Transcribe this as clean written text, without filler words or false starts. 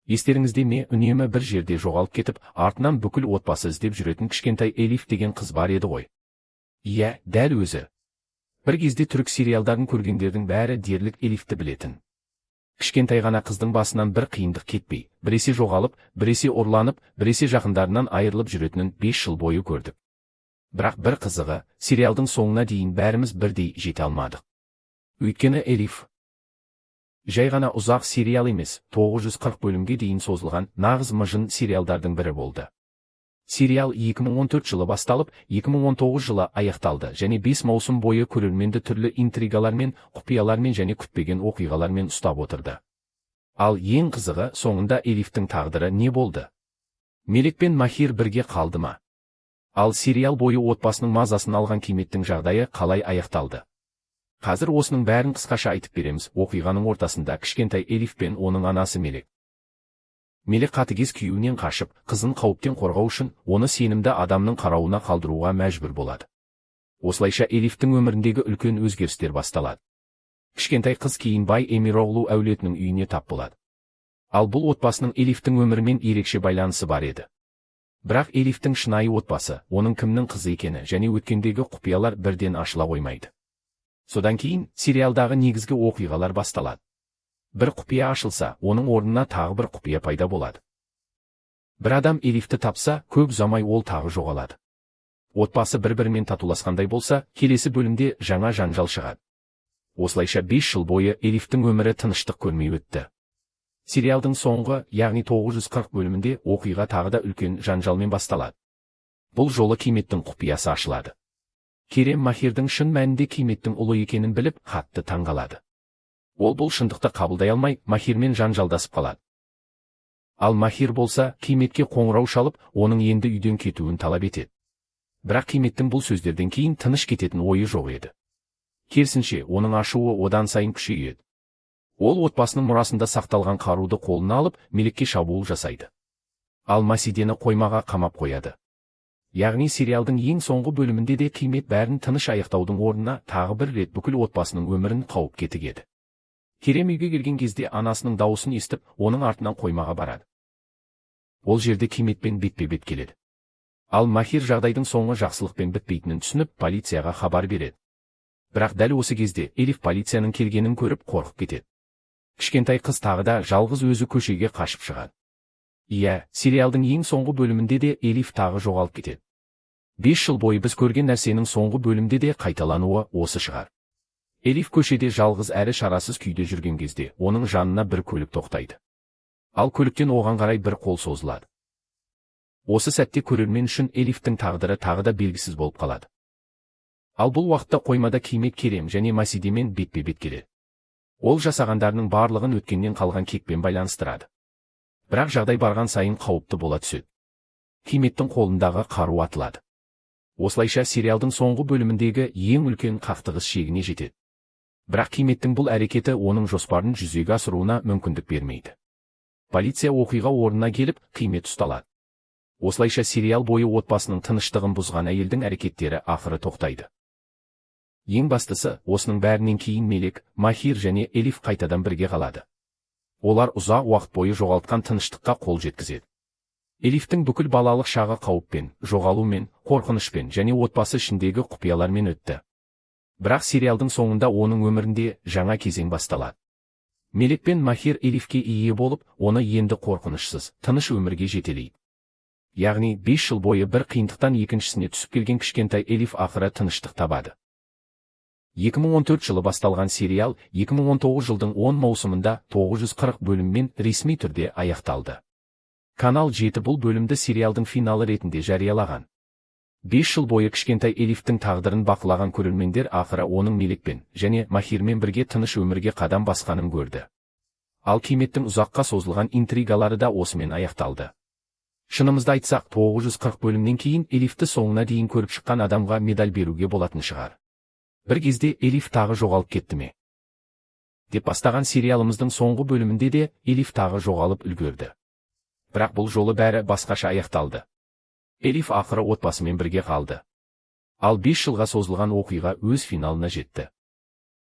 Естеріңізде ме, үнемі бір жерде жоғалып кетіп, артынан бүкіл отбасы іздеп жүретін кішкентай Элиф деген қыз бар еді ғой. Иә, дәл өзі. Бір кезде түрік сериалдарын көргендердің бәрі дерлік Элифті білетін. Кішкентай ғана қыздың басынан бір қиындық кетпей, біресе жоғалып, біресе ұрланып, біресе жақындарынан айырылып жүретінін 5 жыл бойы көрдік. Бірақ бір қызығы, сериалдың соңына дейін бәріміз бірдей жете алмадық. Өйткені Элиф жай ғана ұзақ сериал емес, 940 бөлімге дейін созылған нағыз мыжың сериалдардың бірі болды. Сериал 2014 жылы басталып, 2019 жылы аяқталды және 5 маусым бойы көрерменді түрлі интригалармен, құпиялармен және күтпеген оқиғалармен ұстап отырды. Ал ең қызығы, соңында Элифтің тағдыры не болды? Мелек пен Махир бірге қалды ма? Ал сериал бойы отбасының мазасын алған Киметтің жағдайы қалай аяқталды? Қазір осының бәрін қысқаша айтып береміз. Оқиғаның ортасында кішкентай Элиф пен оның анасы Мелек қатыгез күйеуінен қашып, қызын қауіптен қорғау үшін, оны сенімді адамның қарауына қалдыруға мәжбүр болады. Осылайша Элифтің өміріндегі үлкен өзгерістер басталады. Кішкентай қыз кейін бай Эмироғлу әулетінің үйіне тап болады. Ал бұл отбасының Элифтің өмірімен ерекше байланысы бар еді. Бірақ Элифтің шынайы отбасы, оның кімнің қызы екені және өткендегі құпиялар бірден ашыла қоймайды. Содан кейін сериалдағы негізгі оқиғалар басталады. Бір құпия ашылса, оның орнына тағы бір құпия пайда болады. Бір адам Элифті тапса, көп ұзамай ол тағы жоғалады. Отбасы бір-бірімен татуласқандай болса, келесі бөлімде жаңа жанжал шығады. Осылайша 5 жыл бойы Элифтің өмірі тыныштық көрмей өтті. Сериалдың соңғы, яғни 940 бөлімінде оқиға тағы да үлкен жанжалмен басталады. Бұл жолы Киметтің құпиясы ашылады. Керем Махирдің шын мәнінде Киметтің ұлы екенін біліп, қатты таңғалады. Ол бұл шындықты қабылдай алмай, Махирмен жанжалдасып қалады. Ал Махир болса, Киметке қоңырау шалып, оның енді үйден кетуін талап етеді. Бірақ Киметтің бұл сөздерден кейін тыныш кететін ойы жоқ еді. Керісінше, оның ашуы одан сайын күшейеді. Ол отбасының мұрасында сақталған қаруды қолына алып, Мелекке шабуыл жасайды. Ал Масидені қоймаға қамап қояды. Яғни сериалдың ең соңғы бөлімінде де Кимет бәрін тыныш аяқтаудың орнына тағы бір рет бүкіл отбасының өмірін қауіпке тігеді. Керем үйге келген кезде анасының дауысын естіп, оның артынан қоймаға барады. Ол жерде Киметпен бетпе-бет келеді. Ал Махир жағдайдың соңы жақсылықпен бітпейтінін түсініп, полицияға хабар береді. Бірақ дәл осы кезде Элиф полицияның келгенін көріп қорқып кетеді. Кішкентай қыз тағы да жалғыз өзі көшеге қашып шығады. Иә, сериалдың ең соңғы бөлімінде де Элиф тағы жоғалып кетеді. 5 жыл бойы біз көрген нәрсенің соңғы бөлімде де қайталануы осы шығар. Элиф көшеде жалғыз әрі шарасыз күйде жүрген кезде, оның жанына бір көлік тоқтайды. Ал көліктен оған қарай бір қол созылады. Осы сәтте көрермен үшін Элифтің тағдыры тағы да белгісіз болып қалады. Ал бұл уақытта қоймада Кимет Керем және Масидемен бетпе-бет келеді. Ол жасағандарының барлығын өткеннен қалған кекпен байланыстырады. Бірақ жағдай барған сайын қауіпті бола түседі. Киметтің қолындағы қару атылады. Осылайша сериалдың соңғы бөліміндегі ең үлкен қақтығыс шегіне жетеді. Бірақ Киметтің бұл әрекеті оның жоспарын жүзеге асыруына мүмкіндік бермейді. Полиция оқиға орнына келіп, Кимет ұсталады. Осылайша сериал бойы отбасының тыныштығын бұзған әйелдің әрекеттері ақыры тоқтайды. Ең бастысы, осының бәрінен кейін Мелек, Махир және Элиф қайтадан бірге қалады. Олар ұзақ уақыт бойы жоғалтқан тыныштыққа қол жеткізеді. Элифтің бүкіл балалық шағы қауіппен, жоғалумен, қорқынышпен және отбасы ішіндегі құпиялармен өтті. Бірақ сериалдың соңында оның өмірінде жаңа кезең басталады. Мелек пен Махир Элифке ие болып, оны енді қорқынышсыз, тыныш өмірге жетелейді. Яғни 5 жыл бойы бір қиындықтан екіншісіне түсіп келген кішкентай Элиф ақыры тыныштық табады. 2014 жылы басталған сериал 2019 жылдың 10 маусымында 940 бөліммен ресми түрде аяқталды. Канал 7 бұл бөлімді сериалдың финалы ретінде жариялаған. 5 жыл бойы кішкентай Элифтің тағдырын бақылаған көрермендер ақыры оның Мелекпен және Махирмен бірге тыныш өмірге қадам басқанын көрді. Ал Киметтің ұзаққа созылған интригалары да осымен аяқталды. Шынымызды айтсақ, 940 бөлімнен кейін Элифті соңына дейін көріп шыққан адамға медаль беруге болатын шығар. Бір кезде Элиф тағы жоғалып кетті ме? Деп бастаған сериалымыздың соңғы бөлімінде де Элиф тағы жоғалып үлгерді. Бірақ бұл жолы бәрі басқаша аяқталды. Элиф ақыры отбасымен бірге қалды. Ал 5 жылға созылған оқиға өз финалына жетті.